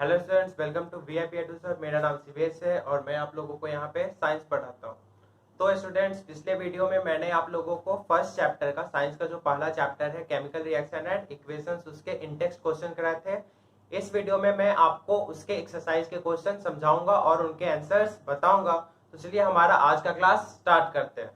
Hello students, welcome to VIP एडुसर। मेरा नाम शिवेश है और मैं आप लोगों को यहाँ पे साइंस पढ़ाता हूँ। तो स्टूडेंट्स, पिछले वीडियो में मैंने आप लोगों को फर्स्ट चैप्टर का, साइंस का जो पहला चैप्टर है केमिकल रिएक्शन एंड इक्वेशंस, उसके इंटेक्स्ट क्वेश्चन कराए थे। इस वीडियो में मैं आपको उसके एक्सरसाइज के क्वेश्चन समझाऊंगा और उनके आंसर्स बताऊंगा। तो चलिए हमारा आज का क्लास स्टार्ट करते हैं।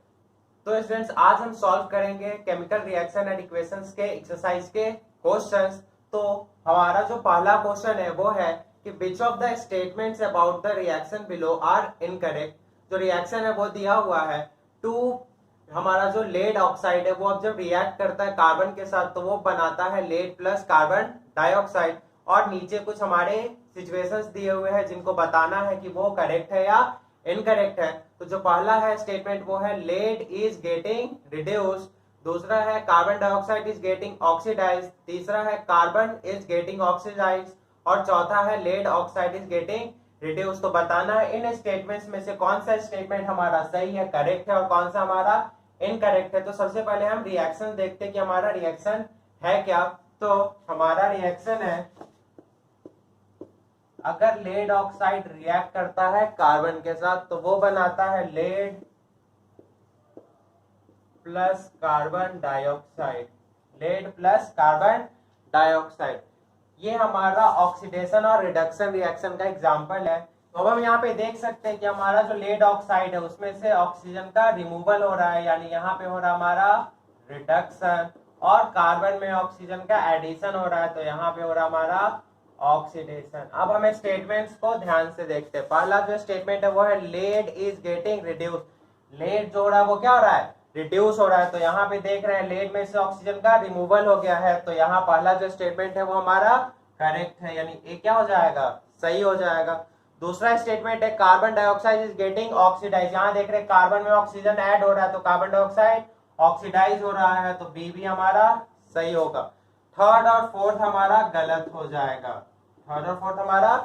तो स्टूडेंट्स, आज हम सॉल्व करेंगे केमिकल रिएक्शन एंड इक्वेशंस के एक्सरसाइज के क्वेश्चंस। तो हमारा जो पहला क्वेश्चन है वो है कि which of the statements about the reaction below are incorrect. जो रिएक्शन है वो दिया हुआ है टू, हमारा जो लेड ऑक्साइड है वो अब जब रिएक्ट करता है कार्बन के साथ तो वो बनाता है लेड प्लस कार्बन डाइऑक्साइड। और नीचे कुछ हमारे सिचुएशंस दिए हुए हैं जिनको बताना है कि वो करेक्ट है या इनकरेक्ट है। तो जो पहला है स्टेटमेंट वो है लेड इज गेटिंग रिड्यूस्ड, दूसरा है carbon dioxide is getting oxidised, तीसरा है कार्बन इज गेटिंग ऑक्सीडाइज्ड और चौथा है lead oxide is getting reduce. तो बताना है इन स्टेटमेंट्स में से कौन सा स्टेटमेंट हमारा सही है, करेक्ट है और कौन सा हमारा इनकरेक्ट है। तो सबसे पहले हम रिएक्शन देखते हैं कि हमारा रिएक्शन है क्या। तो हमारा रिएक्शन है, अगर लेड ऑक्साइड रिएक्ट करता है कार्बन के साथ तो वो बनाता है lead plus carbon dioxide, lead plus carbon dioxide. ये हमारा ऑक्सीडेशन और रिडक्शन रिएक्शन का एग्जांपल है। तो अब हम यहाँ पे देख सकते हैं कि हमारा जो लेड ऑक्साइड है उसमें से ऑक्सीजन का रिमूवल हो रहा है, यानी यहाँ पे हो रहा हमारा रिडक्शन, और कार्बन में ऑक्सीजन का एडिशन हो रहा है तो यहाँ पे हो रहा हमारा ऑक्सीडेशन। अब हमें स्टेटमेंट्स को ध्यान से देखते हैं। पहला जो स्टेटमेंट है वो है lead is getting reduce. Lead जो हो रहा है वो क्या हो रहा है, रिड्यूस हो रहा है। तो यहाँ पे देख रहे हैं लेड में से ऑक्सीजन का रिमूवल हो गया है, तो यहाँ पहला जो स्टेटमेंट है वो हमारा करेक्ट है, यानी ए क्या हो जाएगा, सही हो जाएगा। दूसरा स्टेटमेंट है carbon dioxide is getting oxidise. यहाँ देख रहे हैं कार्बन में ऑक्सीजन ऐड हो रहा है तो कार्बन डाइऑक्साइड ऑक्सीडाइज हो रहा है, तो बी भी हमारा सही होगा। थर्ड और फोर्थ हमारा गलत हो जाएगा, थर्ड और फोर्थ हमारा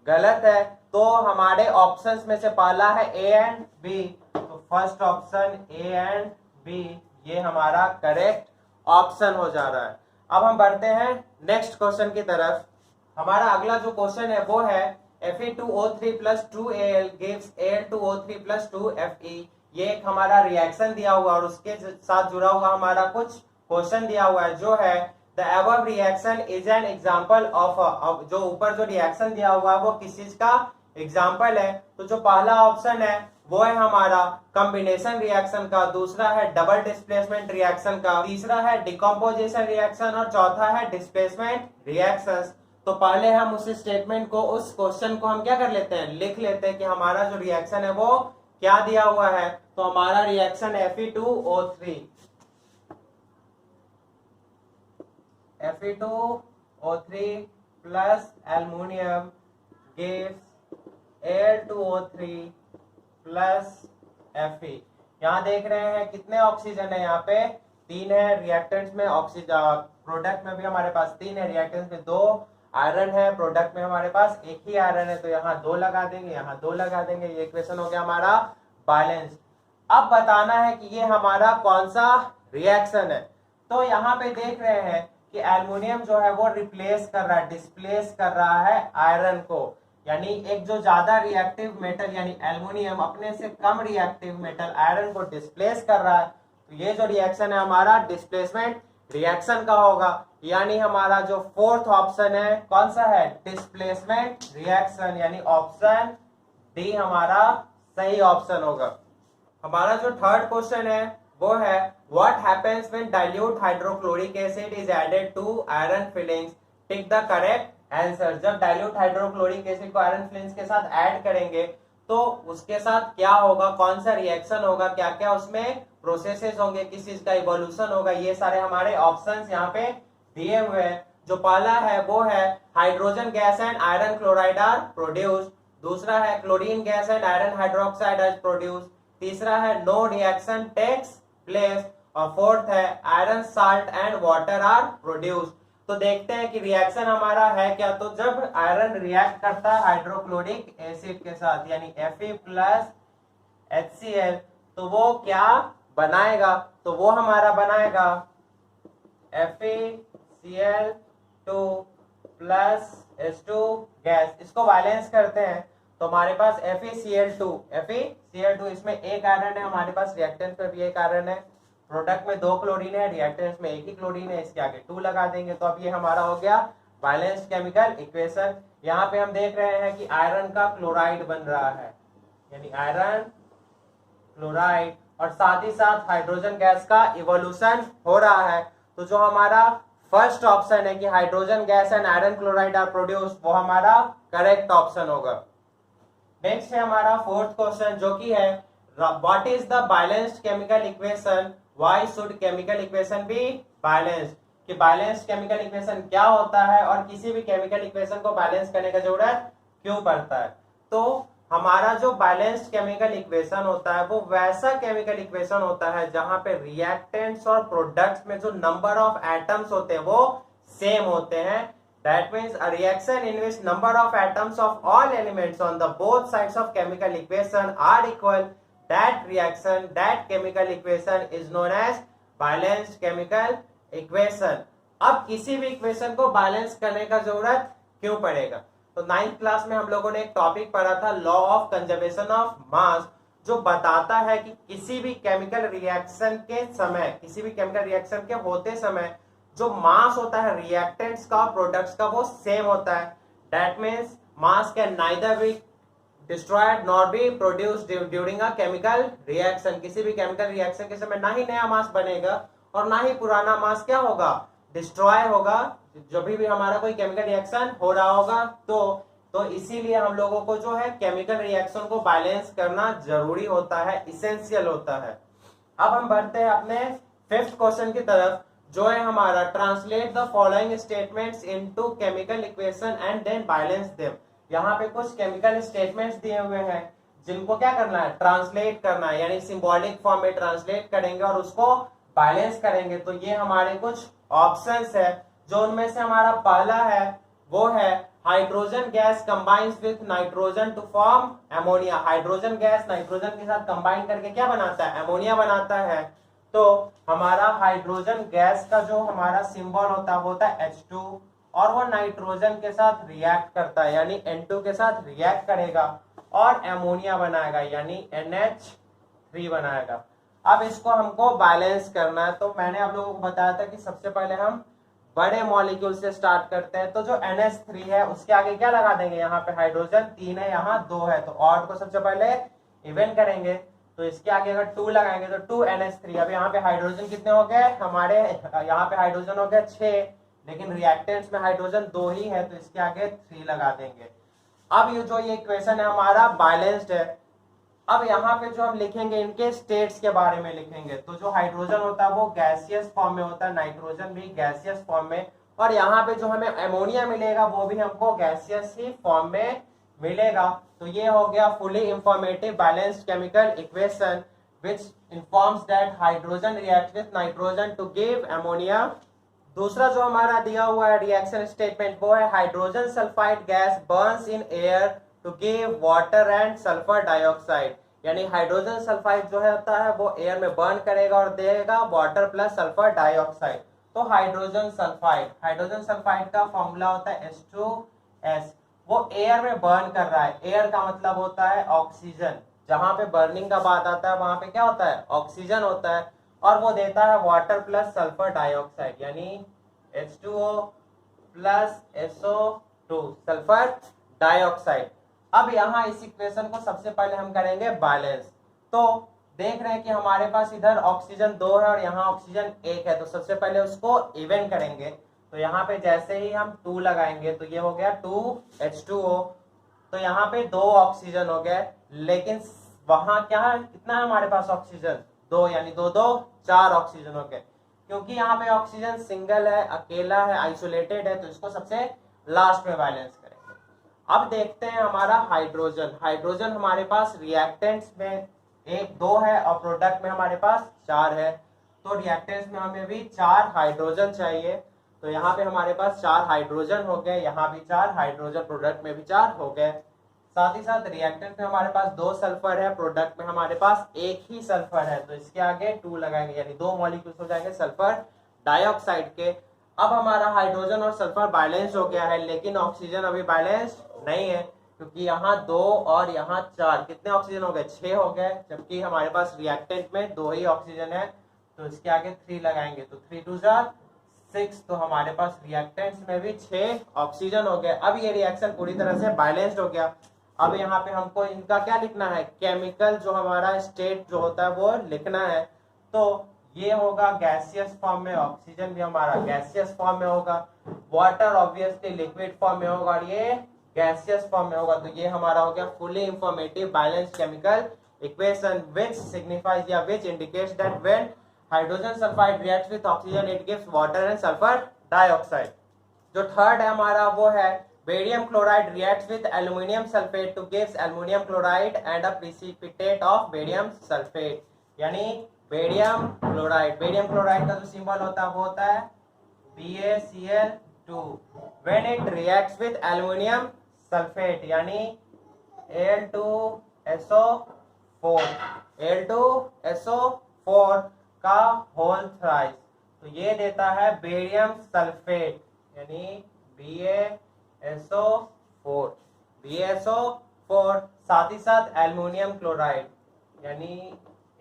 गलत है। तो हमारे ऑप्शंस में से पहला है ए एंड बी, तो first option A and B ये हमारा करेक्ट ऑप्शन हो जा रहा है। अब हम बढ़ते हैं नेक्स्ट क्वेश्चन की तरफ। हमारा अगला जो क्वेश्चन है वो है Fe2O3 plus 2Al gives Al2O3 plus 2Fe। ये एक हमारा रिएक्शन दिया हुआ और उसके साथ जुड़ा हुआ हमारा कुछ क्वेश्चन दिया हुआ है जो है the above reaction is an example of जो ऊपर जो रिएक्शन दिया हुआ है वो किस चीज का एग्जाम्पल है। तो जो पहला ऑप्शन है वो है हमारा कॉम्बिनेशन रिएक्शन का, दूसरा है डबल डिस्प्लेसमेंट रिएक्शन का, तीसरा है डिकम्पोजिशन रिएक्शन और चौथा है डिस्प्लेसमेंट रिएक्शंस। तो पहले हम उस स्टेटमेंट को, उस क्वेश्चन को हम क्या कर लेते हैं, लिख लेते हैं कि हमारा जो रिएक्शन है वो क्या दिया हुआ है। तो हमारा reaction Fe2O3, Fe2O3 plus aluminium gives Al2O3 plus Fe। यहाँ देख रहे हैं कितने ऑक्सीजन है, यहाँ पे 3 है, रिएक्टेंट्स में ऑक्सीजन, प्रोडक्ट में भी हमारे पास 3 है, रिएक्टेंट्स में 2 आयरन है, प्रोडक्ट में हमारे पास एक ही आयरन है, तो यहाँ 2 लगा देंगे, यहाँ 2 लगा देंगे। ये इक्वेशन हो गया हमारा बैलेंस। अब बताना है कि ये हमारा कौन सा रिएक्शन है। तो यहाँ पे देख रहे हैं कि एल्युमिनियम जो है वो रिप्लेस कर रहा है, डिस्प्लेस कर रहा है आयरन को, यानी एक जो ज्यादा रिएक्टिव मेटल यानी एल्युमिनियम अपने से कम रिएक्टिव मेटल आयरन को डिस्प्लेस कर रहा है। तो ये जो रिएक्शन है हमारा डिस्प्लेसमेंट रिएक्शन का होगा, यानी हमारा जो फोर्थ ऑप्शन है कौन सा है, डिस्प्लेसमेंट रिएक्शन, यानी ऑप्शन डी हमारा सही ऑप्शन होगा। हमारा जो थर्ड क्वेश्चन है वो है what happens when dilute hydrochloric acid is added to iron filings, tick the correct answer. जब डाइल्यूट हाइड्रोक्लोरिक एसिड को आयरन फिलिंग्स के साथ ऐड करेंगे तो उसके साथ क्या होगा, कौन सा रिएक्शन होगा, क्या क्या उसमें प्रोसेसेस होंगे, किस चीज का इवोल्यूशन होगा, ये सारे हमारे ऑप्शंस यहाँ पे दिए हुए हैं। जो पहला है वो है hydrogen gas and iron chloride are produced, दूसरा है chlorine gas and iron hydroxide are produced, तीसरा है नो रिएक्शन टेक्स प्लेस, और फोर्थ है iron salt and water are produced. तो देखते हैं कि रिएक्शन हमारा है क्या। तो जब आयरन रिएक्ट करता है हाइड्रोक्लोरिक एसिड के साथ यानी Fe प्लस HCl, तो वो क्या बनाएगा, तो वो हमारा बनाएगा FeCl2 प्लस H2 गैस, इसको बैलेंस करते हैं तो हमारे पास FeCl2 इसमें एक आयरन है, हमारे पास रिएक्टेंस में भी एक आयरन है, प्रोडक्ट में 2 क्लोरीन है, रिएक्टेंस में एक ही क्लोरीन है, इसके आगे 2 लगा देंगे तो अब ये हमारा हो गया बैलेंस्ड केमिकल इक्वेशन। यहाँ पे हम देख रहे हैं कि आयरन का क्लोराइड बन रहा है, यानी आयरन क्लोराइड, और साथ ही साथ हाइड्रोजन गैस का इवोल्यूशन हो रहा है। तो जो हमारा फर्स्ट ऑप्शन है कि hydrogen gas and iron chloride are produce, वो हमारा करेक्ट ऑप्शन होगा। नेक्स्ट है हमारा फोर्थ क्वेश्चन जो कि है what is the balanced chemical equation, why should chemical equation be balanced, कि बैलेंस्ड केमिकल इक्वेशन क्या होता है और किसी भी केमिकल इक्वेशन को बैलेंस करने का जरूरत क्यों पड़ता है। तो हमारा जो बैलेंस्ड केमिकल इक्वेशन होता है वो वैसा केमिकल इक्वेशन होता है जहां पे रिएक्टेंट्स और प्रोडक्ट्स में जो नंबर ऑफ एटम्स होते हैं वो सेम होते हैं। That means a reaction in which number of atoms of all elements on the both sides of chemical equation are equal, that reaction, that chemical equation is known as balanced chemical equation. अब किसी भी equation को balance करने का जरूरत क्यों पड़ेगा, तो 9th क्लास में हम लोगों ने एक टॉपिक पढ़ा था law of conservation of mass, जो बताता है कि किसी भी केमिकल रिएक्शन के समय, किसी भी केमिकल रिएक्शन के होते समय जो मास होता है रिएक्टेंट्स का प्रोडक्ट्स का वो सेम होता है। That means mass can neither be destroyed not be produced during a chemical reaction, किसी भी केमिकल रिएक्शन के समय ना ही नया मास बनेगा और ना ही पुराना मास क्या होगा, डिस्ट्रॉय होगा, जब भी हमारा कोई केमिकल रिएक्शन हो रहा होगा। तो इसीलिए हम लोगों को जो है केमिकल रिएक्शन को बैलेंस करना जरूरी होता है, इसेंशियल होता है। अब हम बढ़ते हैं अपने 5th क्वेश्चन की तरफ जो है हमारा translate the following statements into chemical equation and then balance them. यहाँ पे कुछ केमिकल स्टेटमेंट्स दिए हुए हैं जिनको क्या करना है, ट्रांसलेट करना है, यानी सिंबॉलिक फॉर्म में ट्रांसलेट करेंगे और उसको बैलेंस करेंगे। तो ये हमारे कुछ ऑप्शंस है, जो उनमें से हमारा पहला है वो है hydrogen gas combines with nitrogen to form ammonia. Hydrogen gas nitrogen के साथ कंबाइन करके क्या बनाता है, एमोनिया बनाता है। तो हमारा हाइड्रोजन गैस का जो हमारा सिंबल होता है वो होता है H2 और वो नाइट्रोजन के साथ रिएक्ट करता है, यानी N2 के साथ रिएक्ट करेगा और एमोनिया बनाएगा, यानी NH3 बनाएगा। अब इसको हमको बैलेंस करना है, तो मैंने आप लोगों को बताया था कि सबसे पहले हम बड़े मॉलिक्यूल से स्टार्ट करते हैं। तो जो NH3 है उसके आगे क्या लगा देंगे, यहाँ पे हाइड्रोजन 3 है, यहाँ 2 है, तो ऑड को सबसे पहले इवन करेंगे। तो इसके आगे अगर 2 लगाएंगे तो 2NH3। अब यहाँ पे हाइड्रोजन कितने हो गए हमारे, यहाँ पे हाइड्रोजन हो गया 6, लेकिन रिएक्टेंट्स में हाइड्रोजन 2 ही है, तो इसके आगे 3 लगा देंगे। अब ये इक्वेशन है हमारा बैलेंस्ड है। अब यहाँ पे जो हम लिखेंगे इनके स्टेट्स के बारे में लिखेंगे। तो जो हाइड्रोजन होता है वो गैसियस फॉर्म में होता है, नाइट्रोजन भी गैसियस फॉर्म में, और यहाँ पे जो हमें एमोनिया मिलेगा वो भी हमको गैसियस ही फॉर्म में मिलेगा। तो ये हो गया fully informative balanced chemical equation which informs that hydrogen react with nitrogen to give ammonia. दूसरा जो हमारा दिया हुआ है रिएक्शन स्टेटमेंट वो है hydrogen sulphide gas burns in air to give water and sulphur dioxide, यानी हाइड्रोजन सल्फाइड जो है होता है वो एयर में बर्न करेगा और देगा वाटर प्लस सल्फर डाइऑक्साइड। तो हाइड्रोजन सल्फाइड का फॉर्मूला होता है H2S, वो एयर में बर्न कर रहा है। एयर का मतलब होता है ऑक्सीजन, जहां पे बर्निंग का बात आता है वहां पे क्या होता है, ऑक्सीजन होता है, और वो देता है वाटर प्लस सल्फर डाइऑक्साइड, यानी H2O plus SO2 sulphur dioxide. अब यहाँ इस इक्वेशन को सबसे पहले हम करेंगे बैलेंस। तो देख रहे हैं कि हमारे पास इधर ऑक्सीजन 2 है और यहाँ ऑक्सीजन 1 है, तो सबसे पहले उसको इवन करेंगे। तो यहाँ पे जैसे ही हम 2 लगाएंगे तो ये हो गया 2H2O, तो यहाँ पे 2 ऑक्सीजन हो गए, लेकिन वहां क्या है, कितना है हमारे पास ऑक्सीजन 2, यानी 2 2 4 ऑक्सीजन हो गए। क्योंकि यहाँ पे ऑक्सीजन सिंगल है, अकेला है, आइसोलेटेड है, तो इसको सबसे लास्ट में बैलेंस करेंगे। अब देखते हैं हमारा हाइड्रोजन हमारे पास रिएक्टेंट्स में 1 2 है और प्रोडक्ट में हमारे पास 4 है। तो रिएक्टेंट्स में हमें भी 4 हाइड्रोजन चाहिए, तो यहाँ पे हमारे पास 4 हाइड्रोजन हो गए, यहाँ भी 4 हाइड्रोजन, प्रोडक्ट में भी 4 हो गए। साथ ही साथ रिएक्टेंट में हमारे पास 2 सल्फर है, प्रोडक्ट में हमारे पास 1 ही सल्फर है, तो इसके आगे 2 लगाएंगे, यानी 2 मॉलिक्यूल्स हो जाएंगे सल्फर डाइऑक्साइड के। अब हमारा हाइड्रोजन और सल्फर बैलेंस हो गया है, लेकिन ऑक्सीजन अभी बैलेंस नहीं है, क्योंकि यहाँ 2 और यहाँ 4, कितने ऑक्सीजन हो गए, 6 हो गए, जबकि हमारे पास रिएक्टेंट में 2 ही ऑक्सीजन है, तो इसके आगे 3 लगाएंगे तो 3 2 6, तो हमारे पास रिएक्टेंट्स में भी 6 ऑक्सीजन हो गए। अब ये रिएक्शन पूरी तरह से बैलेंस्ड हो गया। अब यहाँ पे हमको इनका क्या लिखना है, केमिकल जो हमारा स्टेट जो होता है वो लिखना है। तो ये होगा गैसियस फॉर्म में, ऑक्सीजन भी हमारा गैसियस फॉर्म में होगा, वाटर ऑब्वियसली लिक्विड फॉर्म में होगा और ये गैसियस फॉर्म में होगा। तो ये हमारा हो गया fully informative balance chemical equation which signifies या which indicates that when hydrogen sulphide reacts with oxygen it gives water and sulphur dioxide. जो थर्ड है हमारा वो है barium chloride reacts with aluminium sulphate to gives aluminium chloride and a precipitate of barium sulphate, यानी barium chloride. Barium chloride का जो symbol होता है वो होता है BaCl2 when it reacts with aluminium sulphate, यानी Al2SO4 का होल थ्राइस, तो ये देता है बेरियम सल्फेट, यानी BaSO4 साथ ही साथ एल्युमिनियम क्लोराइड, यानी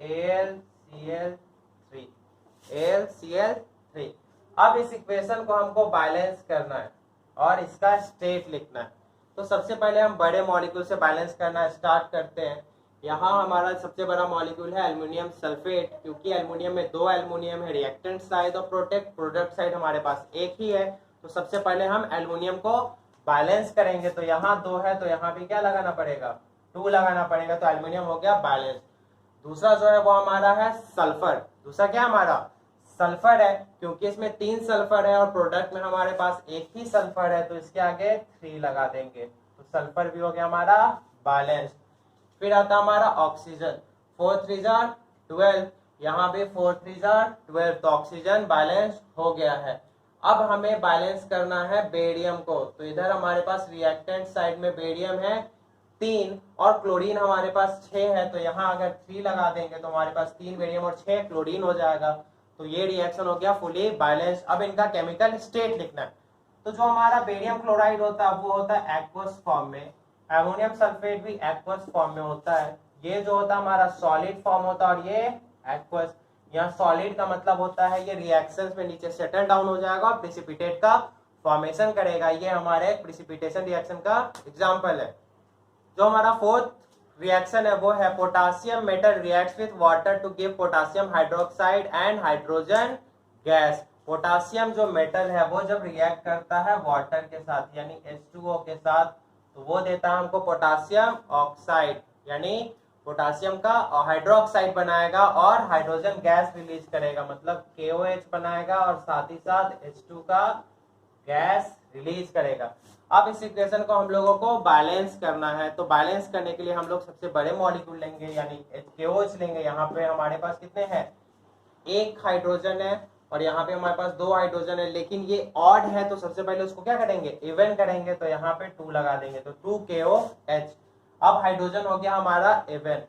AlCl3। अब इस इक्वेशन को हमको बैलेंस करना है और इसका स्टेट लिखना है। तो सबसे पहले हम बड़े मॉलिक्यूल से बैलेंस करना स्टार्ट करते हैं। यहाँ हमारा सबसे बड़ा मॉलिक्यूल है एल्युमिनियम सल्फेट, क्योंकि एल्युमिनियम में 2 एल्युमिनियम है, रिएक्टेंट साइड और प्रोडक्ट साइड हमारे पास एक ही है। तो सबसे पहले हम एल्युमिनियम को बैलेंस करेंगे। तो यहाँ 2 है तो यहाँ भी क्या लगाना पड़ेगा, 2 लगाना पड़ेगा, तो एल्युमिनियम हो गया बैलेंस। दूसरा जो है वो हमारा है सल्फर। दूसरा क्या हमारा सल्फर है, क्योंकि इसमें 3 सल्फर है और प्रोडक्ट में हमारे पास एक ही सल्फर है, तो इसके आगे 3 लगा देंगे, तो सल्फर भी हो गया हमारा बैलेंस। फिर आता हमारा ऑक्सीजन, 4 3 12, यहाँ भी 4 3 12, तो ऑक्सीजन बैलेंस हो गया है। अब हमें बैलेंस करना है बेरियम को। तो इधर हमारे पास रिएक्टेंट साइड में बेरियम है 3 और क्लोरीन हमारे पास 6 है, तो यहाँ अगर 3 लगा देंगे तो हमारे पास 3 बेरियम और 6 क्लोरीन हो जाएगा। तो ये रिएक्शन हो गया फुली बैलेंस। अब इनका केमिकल स्टेट लिखना है। तो जो हमारा बेरियम क्लोराइड होता है वो होता है एक्वस फॉर्म में, एमोनियम सल्फेट भी एक्वस फॉर्म में होता है। ये जो होता है हमारा सॉलिड फॉर्म होता है और ये एक्वस। यहाँ सॉलिड का मतलब होता है ये रिएक्शंस में नीचे सेटल डाउन हो जाएगा और प्रेसिपिटेट का फॉर्मेशन करेगा। ये हमारे प्रेसिपिटेशन रिएक्शन का एग्जांपल है। जो हमारा फोर्थ रिएक्शन है वो है potassium metal reacts with water to give potassium hydroxide and hydrogen gas. Potassium जो मेटल है वो जब रिएक्ट करता है वाटर के साथ यानी H2O के साथ, तो वो देता है हमको पोटासियम ऑक्साइड, यानी पोटासियम का हाइड्रोक्साइड बनाएगा और हाइड्रोजन गैस रिलीज करेगा, मतलब KOH बनाएगा और साथ ही साथ H2 का गैस रिलीज करेगा। अब इस इक्वेशन को हम लोगों को बैलेंस करना है। तो बैलेंस करने के लिए हम लोग सबसे बड़े मॉलिक्यूल लेंगे यानी KOH लेंगे। यहाँ पे हमारे पास कितने हैं, 1 हाइड्रोजन है और यहाँ पे हमारे पास 2 हाइड्रोजन है, लेकिन ये ऑड है तो सबसे पहले उसको क्या करेंगे, इवन करेंगे। तो यहाँ पे 2 लगा देंगे तो 2 KOH। अब हाइड्रोजन हो गया हमारा इवन।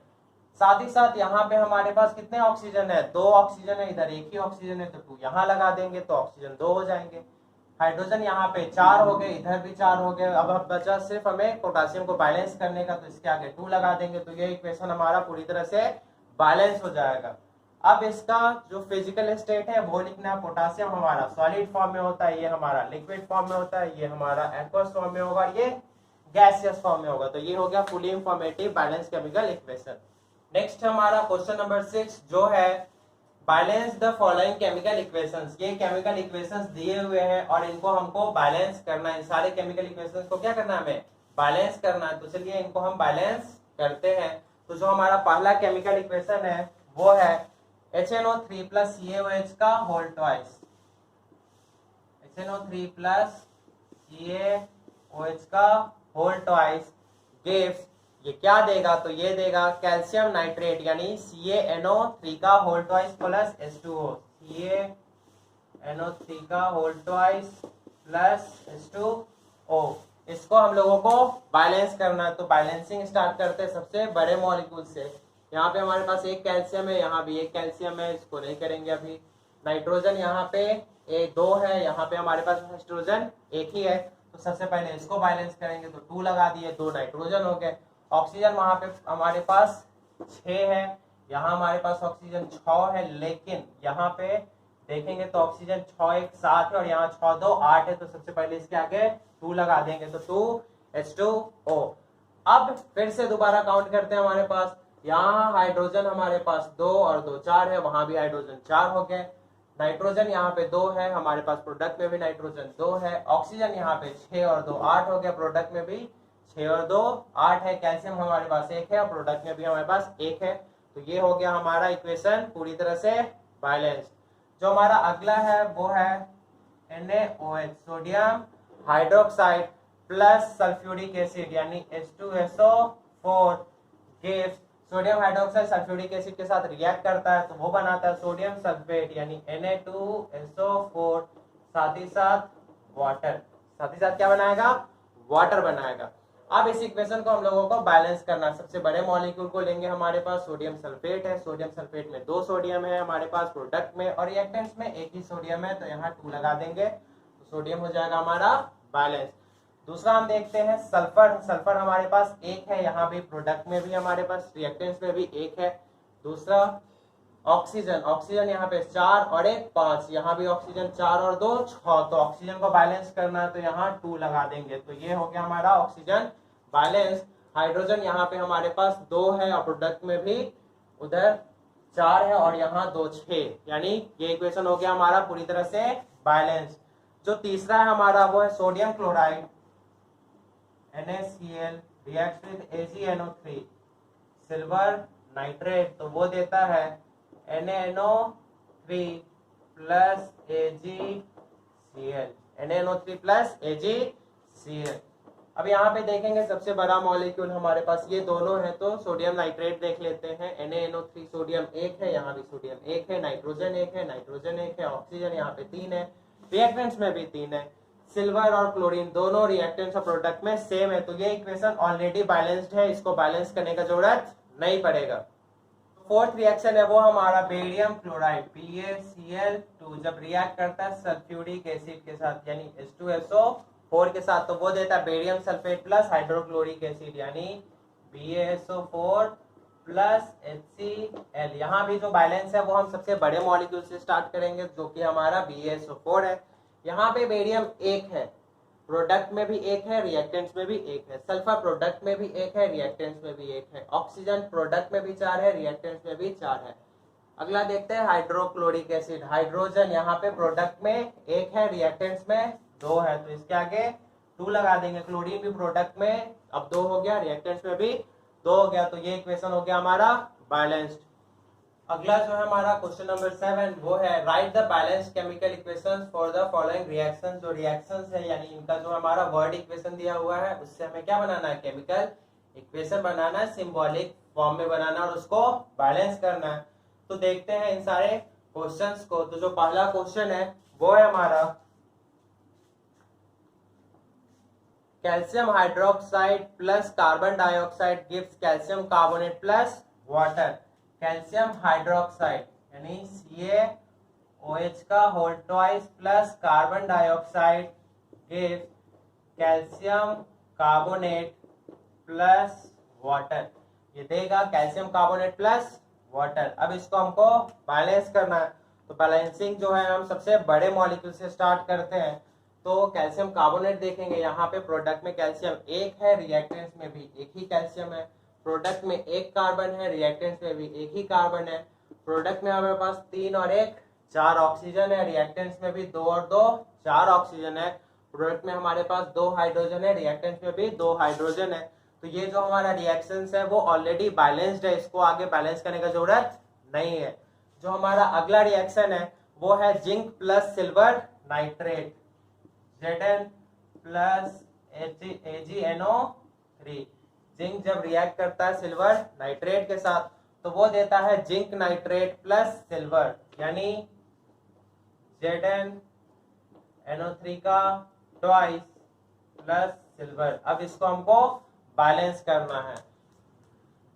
साथ ही साथ यहाँ पे हमारे पास कितने ऑक्सीजन है, 2 ऑक्सीजन है, इधर 1 ही ऑक्सीजन है तो 2 यहाँ लगा देंगे तो ऑक्सीजन 2 हो जाएंगे। हाइड्रोजन यहाँ पे 4 हो गए, इधर भी 4 हो गए। अब बचा सिर्फ हमें पोटासियम को बैलेंस करने का, तो इसके आगे 2 लगा देंगे तो ये इक्वेशन हमारा पूरी तरह से बैलेंस हो जाएगा। अब इसका जो फिजिकल स्टेट है वो लिखना है। पोटासियम हमारा सॉलिड फॉर्म में होता है, ये हमारा लिक्विड फॉर्म में होता है, ये हमारा एक्वस फॉर्म में होगा, ये गैसियस फॉर्म में होगा। तो ये हो गया fully informative balance chemical equation. Next हमारा क्वेश्चन नंबर 6 जो है balance the following chemical equations. ये केमिकल इक्वेशंस दिए हुए हैं और इनको हमको बैलेंस करना है। सारे केमिकल इक्वेशंस को क्या करना है, हमें बैलेंस करना है। तो चलिए इनको हम बैलेंस करते हैं। तो जो हमारा पहला केमिकल इक्वेशन है वो है HNO3 प्लस CaOH का whole twice. HNO3 plus CaOH का होल ट्वाइस गिव्स, ये क्या देगा, तो ये देगा कैल्शियम नाइट्रेट यानी CaNO3 का whole twice plus H2O। CaNO3 का होल ट्वाइस प्लस H2O। इसको हम लोगों को बैलेंस करना है। तो बैलेंसिंग स्टार्ट करते हैं सबसे बड़े मॉलिक्यूल से। यहाँ पे हमारे पास 1 कैल्शियम है, यहाँ भी 1 कैल्शियम है, इसको नहीं करेंगे अभी। नाइट्रोजन यहाँ पे एक 2 है, यहाँ पे हमारे पास हाइड्रोजन एक ही है, तो सबसे पहले इसको बैलेंस करेंगे तो 2 लगा दिए, 2 नाइट्रोजन हो गए। ऑक्सीजन वहां पे हमारे पास 6 है, यहाँ हमारे पास ऑक्सीजन 6 है, लेकिन यहाँ पे देखेंगे तो ऑक्सीजन 6 एक 7 है और यहाँ 6 2 8 है, तो सबसे पहले इसके आगे 2 लगा देंगे तो 2H2O। अब फिर से दोबारा काउंट करते हैं, हमारे पास यहाँ हाइड्रोजन हमारे पास 2 और 2 4 है, वहां भी हाइड्रोजन 4 हो गए। नाइट्रोजन यहाँ पे 2 है, हमारे पास प्रोडक्ट में भी नाइट्रोजन 2 है। ऑक्सीजन यहाँ पे 6 और 2 8 हो गया, प्रोडक्ट में भी 6 और 2 8 है। कैल्शियम हमारे पास 1 है और प्रोडक्ट में भी हमारे पास 1 है। तो ये हो गया हमारा इक्वेशन पूरी तरह से बैलेंस। जो हमारा अगला है वो है NaOH, sodium hydroxide plus sulphuric acid यानी H2SO4 gives, sodium hydroxide sulphuric acid के साथ रिएक्ट करता है तो वो बनाता है सोडियम सल्फेट यानी Na2SO4, साथ ही साथ वाटर, साथ ही साथ क्या बनाएगा, वाटर बनाएगा। अब इस इक्वेशन को हम लोगों को बैलेंस करना, सबसे बड़े मॉलिक्यूल को लेंगे, हमारे पास सोडियम सल्फेट है, सोडियम सल्फेट में 2 सोडियम है हमारे पास प्रोडक्ट में, और रिएक्टेंट्स में एक ही सोडियम है, तो यहाँ 2 लगा देंगे तो सोडियम हो जाएगा हमारा बैलेंस। दूसरा हम देखते हैं सल्फर, सल्फर हमारे पास 1 है, यहाँ भी प्रोडक्ट में भी हमारे पास रिएक्टेंट्स में भी 1 है। दूसरा ऑक्सीजन, ऑक्सीजन यहाँ पे 4 और 1 5, यहाँ भी ऑक्सीजन 4 और 2 6, तो ऑक्सीजन को बैलेंस करना है तो यहाँ 2 लगा देंगे, तो ये हो गया हमारा ऑक्सीजन बैलेंस। हाइड्रोजन यहाँ पे हमारे पास 2 है और प्रोडक्ट में भी उधर 4 है और यहाँ 2 6, यानी ये इक्वेशन हो गया हमारा पूरी तरह से बैलेंस। जो तीसरा है हमारा वो है sodium chloride NaCl reacts with AgNO3 silver nitrate, तो वो देता है NaNO3 plus AgCl, NaNO3 plus AgCl। अब यहाँ पे देखेंगे सबसे बड़ा मॉलिक्यूल हमारे पास ये दोनों है, तो सोडियम नाइट्रेट देख लेते हैं। NaNO3 सोडियम 1 है, यहाँ भी सोडियम 1 है, नाइट्रोजन 1 है, नाइट्रोजन 1 है, ऑक्सीजन यहाँ पे 3 है, रिएक्टेंट्स में भी 3 है। सिल्वर और क्लोरीन दोनों रिएक्टेंट्स और प्रोडक्ट में सेम है, तो ये इक्वेशन ऑलरेडी बैलेंस्ड है, इसको बैलेंस करने का जरूरत नहीं पड़ेगा। फोर्थ रिएक्शन है वो हमारा बेरियम क्लोराइड BaCl2, जब रिएक्ट करता है सल्फ्यूरिक एसिड के साथ यानी H2SO4 के साथ, तो वो देता है barium sulphate plus hydrochloric acid यानी BaSO4 प्लस HCl। यहाँ भी जो बैलेंस है वो हम सबसे बड़े मॉलिक्यूल से स्टार्ट करेंगे जो कि हमारा BaSO4 है। यहाँ पे बेरियम 1 है, प्रोडक्ट में भी 1 है, रिएक्टेंट्स में भी 1 है। सल्फर प्रोडक्ट में भी 1 है, रिएक्टेंट्स में भी 1 है। ऑक्सीजन प्रोडक्ट में भी 4 है, रिएक्टेंट्स में भी 4 है। अगला देखते हैं हाइड्रोक्लोरिक एसिड, हाइड्रोजन यहाँ पे प्रोडक्ट में 1 है, रिएक्टेंट्स में 2 है, तो इसके आगे 2 लगा देंगे। क्लोरीन भी प्रोडक्ट में अब 2 हो गया, रिएक्टेंट्स में भी 2 हो गया, तो ये इक्वेशन हो गया हमारा बैलेंस्ड। अगला जो है हमारा क्वेश्चन नंबर 7 वो है right the balanced chemical equations for the following reactions. जो रिएक्शंस है यानी इनका जो हमारा वर्ड इक्वेशन दिया हुआ है उससे हमें क्या बनाना है, केमिकल इक्वेशन बनाना है, सिंबॉलिक फॉर्म में बनाना और उसको बैलेंस करना है। तो देखते हैं इन सारे क्वेश्चंस को। तो जो पहला क्वेश्चन है वो है हमारा calcium hydroxide plus carbon dioxide gives calcium carbonate plus water. Calcium hydroxide यानी CaOH का whole twice plus carbon dioxide gives calcium carbonate plus water, ये देगा कैल्शियम कार्बोनेट प्लस वाटर। अब इसको हमको बैलेंस करना है, तो बैलेंसिंग जो है हम सबसे बड़े मॉलिक्यूल से स्टार्ट करते हैं। तो कैल्शियम कार्बोनेट देखेंगे, यहाँ पे प्रोडक्ट में कैल्शियम 1 है, रिएक्टेंट्स में भी 1 ही कैल्शियम है। प्रोडक्ट में 1 कार्बन है, रिएक्टेंट्स में भी 1 ही कार्बन है। प्रोडक्ट में हमारे पास 3 और 1 4 ऑक्सीजन है, रिएक्टेंट्स में भी 2 और 2 4 ऑक्सीजन है। प्रोडक्ट में हमारे पास 2 हाइड्रोजन है, रिएक्टेंट्स में भी 2 हाइड्रोजन है। तो ये जो हमारा रिएक्शंस है वो ऑलरेडी बैलेंस्ड है, इसको आगे बैलेंस करने का जरूरत नहीं है। जो हमारा अगला रिएक्शन है वो है zinc plus silver nitrate, Zn plus AgNO3। Zinc जब रिएक्ट करता है सिल्वर नाइट्रेट के साथ तो वो देता है जिंक नाइट्रेट प्लस सिल्वर यानी ZnNO3 का ट्वाइस प्लस सिल्वर। अब इसको हमको बैलेंस करना है।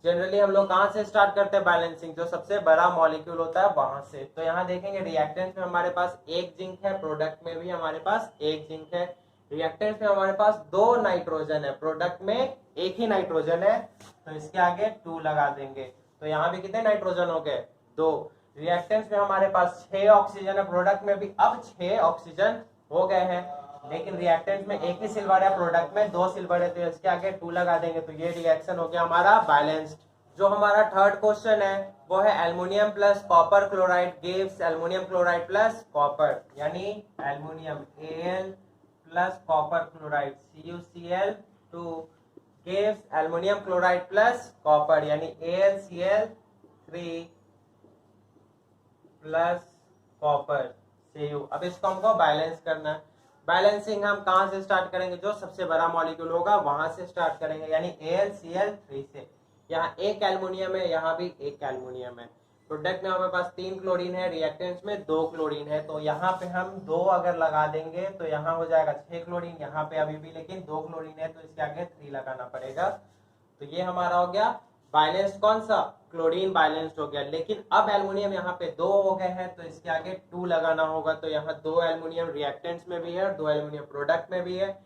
जनरली हम लोग कहाँ से स्टार्ट करते हैं बैलेंसिंग, जो सबसे बड़ा मॉलिक्यूल होता है वहां से। तो यहाँ देखेंगे रिएक्टेंट में हमारे पास एक जिंक है, प्रोडक्ट में भी हमारे पास एक जिंक है। रिएक्टेंट में हमारे पास 2 नाइट्रोजन है, प्रोडक्ट में एक ही नाइट्रोजन है, तो इसके आगे 2 लगा देंगे। तो यहाँ भी कितने नाइट्रोजन हो गए, 2। रिएक्टेंट में हमारे पास 6 ऑक्सीजन है, प्रोडक्ट में भी अब 6 ऑक्सीजन हो गए हैं, लेकिन रिएक्टेंट में एक ही सिल्वर है, प्रोडक्ट में 2 सिल्वर है, तो इसके आगे 2 लगा देंगे। तो ये रिएक्शन हो गया हमारा बैलेंस्ड। जो हमारा थर्ड क्वेश्चन है वो है aluminium plus copper chloride gives aluminium chloride plus copper, यानी aluminium Al plus copper chloride CuCl2 gives aluminium chloride plus copper, यानी AlCl3 प्लस कॉपर Cu। अब इसको हमको बैलेंस करना है। बैलेंसिंग हम कहाँ से स्टार्ट करेंगे, जो सबसे बड़ा मॉलिक्यूल होगा वहां से स्टार्ट करेंगे, यानी AlCl3 से। यहाँ एक एल्युमिनियम है, यहाँ भी एक एल्युमिनियम है। प्रोडक्ट में हमारे पास 3 क्लोरीन है, रिएक्टेंट्स में 2 क्लोरीन है, तो यहाँ पे हम 2 अगर लगा देंगे तो यहाँ हो जाएगा 6 क्लोरीन, यहाँ पे अभी भी लेकिन 2 क्लोरीन है, तो इसके आगे 3 लगाना पड़ेगा। तो ये हमारा हो गया बैलेंस्ड, कौन सा, क्लोरीन बैलेंस्ड हो गया। लेकिन अब एल्युमिनियम यहाँ पे 2 हो गए हैं, तो इसके आगे 2 लगाना होगा। तो यहाँ 2 एल्युमिनियम रिएक्टेंट्स में भी है और 2 एल्युमिनियम प्रोडक्ट में भी है।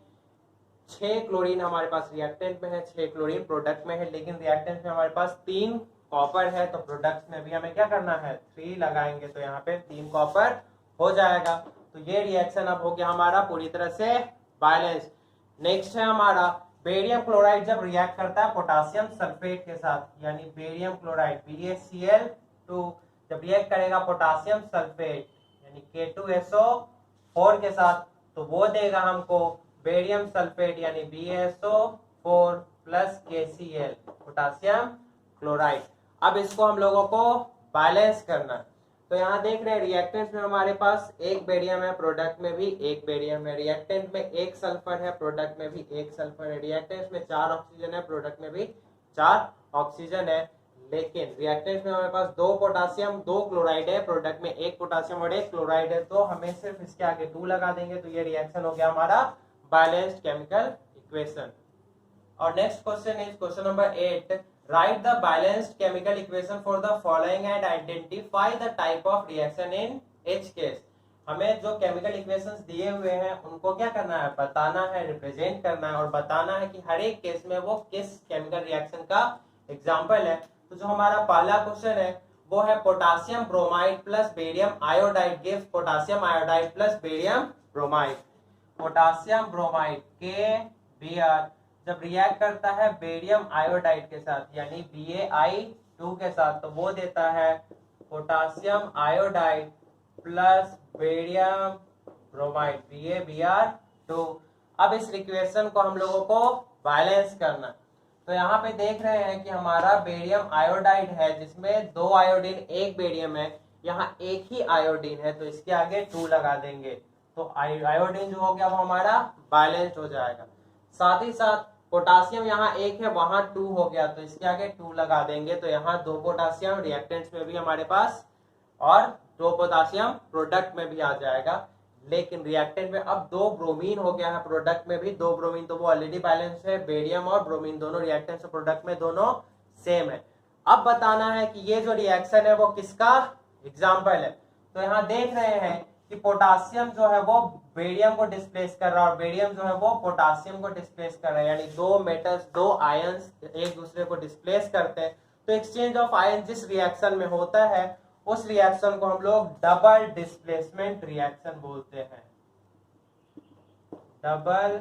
6 क्लोरीन हमारे पास रिएक्टेंट में है, 6 क्लोरीन प्रोडक्ट में है, लेकिन रिएक्टेंट में हमारे पास 3 कॉपर है, तो प्रोडक्ट में भी हमें क्या करना है, 3 लगाएंगे, तो यहाँ पे 3 कॉपर हो जाएगा। तो ये रिएक्शन अब हो गया हमारा पूरी तरह से बैलेंस। नेक्स्ट है हमारा बेरियम क्लोराइड जब रिएक्ट करता है पोटासियम सल्फेट के साथ, यानी बेरियम क्लोराइड BaCl2 जब रिएक्ट करेगा पोटासियम सल्फेट यानी K2SO4 के साथ, तो वो देगा हमको बेरियम सल्फेट यानी BaSO4 plus KCl potassium chloride. अब इसको हम लोगों को बैलेंस करना है। तो यहाँ देख रहे हैं रिएक्टेंट में हमारे पास एक बेरियम है, प्रोडक्ट में भी एक बेरियम है। रिएक्टेंट में एक सल्फर है, प्रोडक्ट में भी एक सल्फर है। रिएक्टेंट में 4 ऑक्सीजन है, प्रोडक्ट में भी 4 ऑक्सीजन है। लेकिन रिएक्टेंट में हमारे पास 2 पोटासियम 2 क्लोराइड है, प्रोडक्ट में 1 पोटासियम और 1 क्लोराइड है, तो हमें सिर्फ इसके आगे 2 लगा देंगे। तो ये रिएक्शन हो गया हमारा बैलेंस्ड केमिकल इक्वेशन। और next question is question number 8, write the balanced chemical equation for the following and identify the type of reaction in each case। हमें जो केमिकल इक्वेशंस दिए हुए हैं उनको क्या करना है, बताना है, रिप्रेजेंट करना है और बताना है कि हर एक केस में वो किस केमिकल रिएक्शन का एग्जांपल है। तो जो हमारा पहला क्वेश्चन है वो है potassium bromide plus barium iodide gives potassium iodide plus barium bromide. Potassium bromide KBr जब रिएक्ट करता है बेरियम आयोडाइड के साथ यानी BaI2 के साथ, तो वो देता है potassium iodide plus barium bromide BaBr2। अब इस इक्वेशन को हम लोगों को बैलेंस करना। तो यहाँ पे देख रहे हैं कि हमारा बेरियम आयोडाइड है जिसमें 2 आयोडीन 1 बेरियम है, यहाँ एक ही आयोडीन है, तो इसके आगे 2 लगा देंगे। तो आयोडीन जो हो गया वो हमारा बैलेंस्ड हो जाएगा। साथ ही साथ पोटासियम यहाँ 1 है, वहां 2 हो गया, तो इसके आगे 2 लगा देंगे। तो यहाँ 2 पोटासियम रिएक्टेंट्स में भी हमारे पास और 2 पोटासियम प्रोडक्ट में भी आ जाएगा। लेकिन रिएक्टेंट में अब 2 ब्रोमीन हो गया है, प्रोडक्ट में भी 2 ब्रोमीन, तो वो ऑलरेडी बैलेंस है। बेरियम और ब्रोमीन दोनों रिएक्टेंट्स और प्रोडक्ट में दोनों सेम है। अब बताना है कि ये जो रिएक्शन है वो किसका एग्जाम्पल है। तो यहाँ देख रहे हैं कि पोटासियम जो है वो बेरियम को डिस्प्लेस कर रहा है और बेरियम जो है वो पोटासियम को डिस्प्लेस कर रहा है, यानी 2 मेटल्स 2 आयंस एक दूसरे को डिस्प्लेस करते हैं। तो एक्सचेंज ऑफ आयन जिस रिएक्शन में होता है उस रिएक्शन को हम लोग डबल डिस्प्लेसमेंट रिएक्शन बोलते हैं। डबल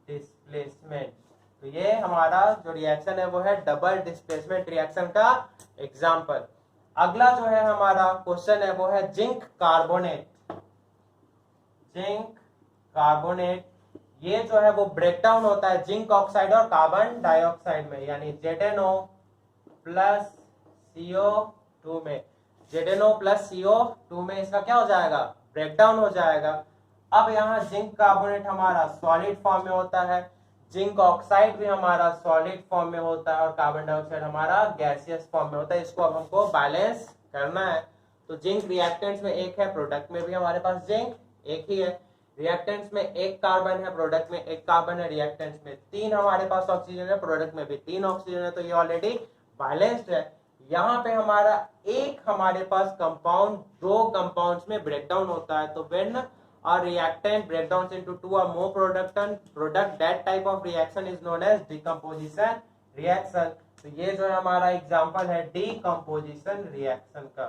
डिस्प्लेसमेंट, तो ये हमारा जो रिएक्शन है वो है डबल डिस्प्लेसमेंट रिएक्शन का एग्जाम्पल। अगला जो है हमारा क्वेश्चन है वो है जिंक कार्बोनेट। जिंक कार्बोनेट ये जो है वो ब्रेकडाउन होता है जिंक ऑक्साइड और कार्बन डाइऑक्साइड में, यानी ZnO प्लस CO2 में। ZnO प्लस CO2 में इसका क्या हो जाएगा, ब्रेकडाउन हो जाएगा। अब यहाँ जिंक कार्बोनेट हमारा सॉलिड फॉर्म में होता है, जिंक ऑक्साइड भी हमारा सॉलिड फॉर्म में होता है और कार्बन डाइऑक्साइड हमारा गैसियस फॉर्म में होता है। इसको अब हमको बैलेंस करना है। तो जिंक रिएक्टेंट्स में 1 है, प्रोडक्ट में भी हमारे पास जिंक 1 ही है। रिएक्टेंट्स में एक कार्बन है, प्रोडक्ट में एक कार्बन है, रिएक्टेंट्स में 3 हमारे पास ऑक्सीजन है, प्रोडक्ट में भी 3 ऑक्सीजन है, तो ये ऑलरेडी बैलेंस्ड है। यहाँ पे हमारे पास कंपाउंड 2 कंपाउंड्स में ब्रेकडाउन होता है, तो when a reactant breakdowns into 2 or more product, that type of reaction is known as decomposition reaction। तो ये जो है हमारा एग्जांपल है डिकम्पोजिशन रिएक्शन का।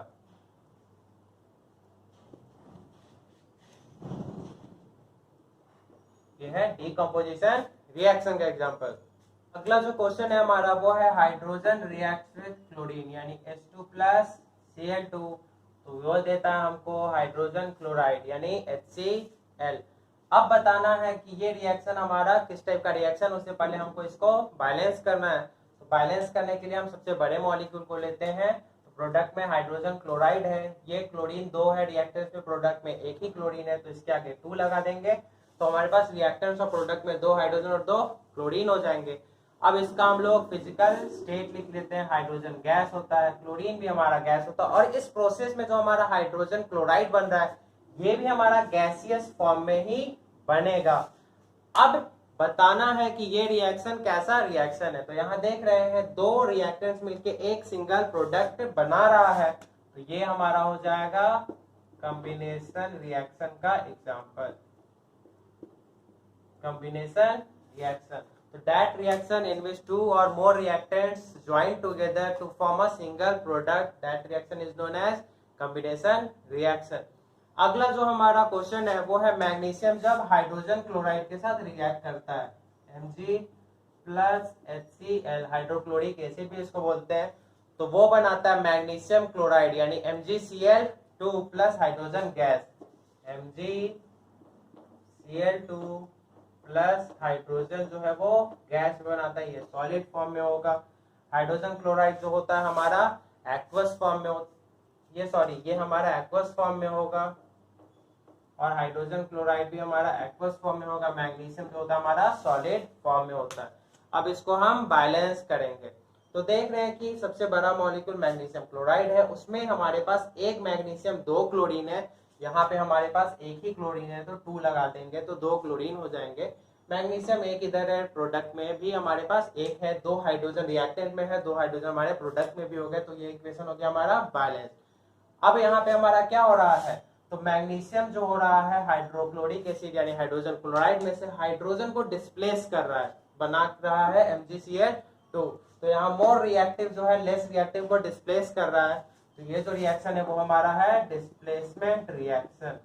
ये है डिकम्पोजिशन रिएक्शन का एग्जांपल। अगला जो क्वेश्चन है हमारा वो है हाइड्रोजन रिएक्ट विद क्लोरीन यानी H2+Cl2, तो वो देता है हमको हाइड्रोजन क्लोराइड यानी HCl। अब बताना है कि ये रिएक्शन हमारा किस टाइप का रिएक्शन, उससे पहले हमको इसको बैलेंस करना है। तो बैलेंस करने के लिए हम सबसे बड़े मॉलिक्यूल को लेते हैं। तो प्रोडक्ट में हाइड्रोजन क्लोराइड है, ये क्लोरीन 2 है, रिएक्टेंस में प्रोडक्ट में एक ही क्लोरीन है, तो इसके आगे 2 लगा देंगे, तो हमारे पास रिएक्टेंस और प्रोडक्ट में 2 हाइड्रोजन और 2 क्लोरीन हो जाएंगे। अब इसका हम लोग फिजिकल स्टेट लिख लेते हैं, हाइड्रोजन गैस होता है, क्लोरीन भी हमारा गैस होता है, और इस प्रोसेस में जो हमारा हाइड्रोजन क्लोराइड बन रहा है ये भी हमारा गैसियस फॉर्म में ही बनेगा। अब बताना है कि ये रिएक्शन कैसा रिएक्शन है। तो यहाँ देख रहे हैं 2 रिएक्टेंट्स मिलके एक सिंगल प्रोडक्ट बना रहा है, तो ये हमारा हो जाएगा कॉम्बिनेशन रिएक्शन का example, combination reaction. So that reaction in which 2 or more reactants join together to form a single product, that reaction is known as combination reaction। अगला जो हमारा क्वेश्चन है वो है मैग्नीशियम जब हाइड्रोजन क्लोराइड के साथ रिएक्ट करता है, Mg+HCl, हाइड्रोक्लोरिक एसिड भी इसको बोलते हैं, तो वो बनाता है मैग्नीशियम क्लोराइड यानी MgCl2 plus hydrogen gas, MgCl2 plus hydrogen जो है वो गैस बनाता है, ये सॉलिड फॉर्म में होगा। हाइड्रोजन क्लोराइड जो होता है हमारा एक्वस फॉर्म में ये हमारा एक्वस फॉर्म में होगा, और हाइड्रोजन क्लोराइड भी हमारा एक्वस फॉर्म में होगा। मैग्नीशियम जो होता है हमारा सॉलिड फॉर्म में होता है। अब इसको हम बैलेंस करेंगे, तो देख रहे हैं कि सबसे बड़ा मॉलिक्यूल मैग्नीशियम क्लोराइड है, उसमें हमारे पास एक मैग्नीशियम 2 क्लोरीन है, यहाँ पे हमारे पास एक ही क्लोरीन है, तो 2 लगा देंगे तो 2 क्लोरीन हो जाएंगे। मैग्नीशियम एक इधर है, प्रोडक्ट में भी हमारे पास एक है, 2 हाइड्रोजन रिएक्टेंट में है, 2 हाइड्रोजन हमारे प्रोडक्ट में भी हो गए, तो ये इक्वेशन हो गया हमारा बैलेंस। अब यहाँ पे हमारा क्या हो रहा है, तो मैग्नीशियम जो हो रहा है हाइड्रोक्लोरिक एसिड यानी हाइड्रोजन क्लोराइड में से हाइड्रोजन को डिस्प्लेस कर रहा है, बना रहा है MgCl2, तो यहाँ मोर रिएक्टिव जो है लेस रिएक्टिव को डिस्प्लेस कर रहा है, तो ये जो रिएक्शन है वो हमारा है डिस्प्लेसमेंट रिएक्शन।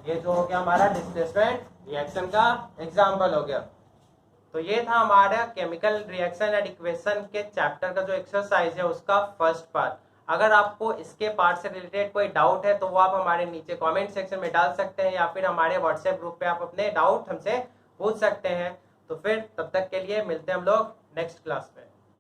ये जो हो गया हमारा डिस्प्लेसमेंट रिएक्शन का एग्जांपल हो गया। तो ये था हमारा केमिकल रिएक्शन एंड इक्वेशन के चैप्टर का जो एक्सरसाइज है उसका फर्स्ट पार्ट। अगर आपको इसके पार्ट से रिलेटेड कोई डाउट है तो वो आप हमारे नीचे कमेंट सेक्शन में डाल सकते हैं, या फिर हमारे व्हाट्सएप ग्रुप पे आप अपने डाउट हमसे पूछ सकते हैं। तो फिर तब तक के लिए मिलते हैं हम लोग नेक्स्ट क्लास में।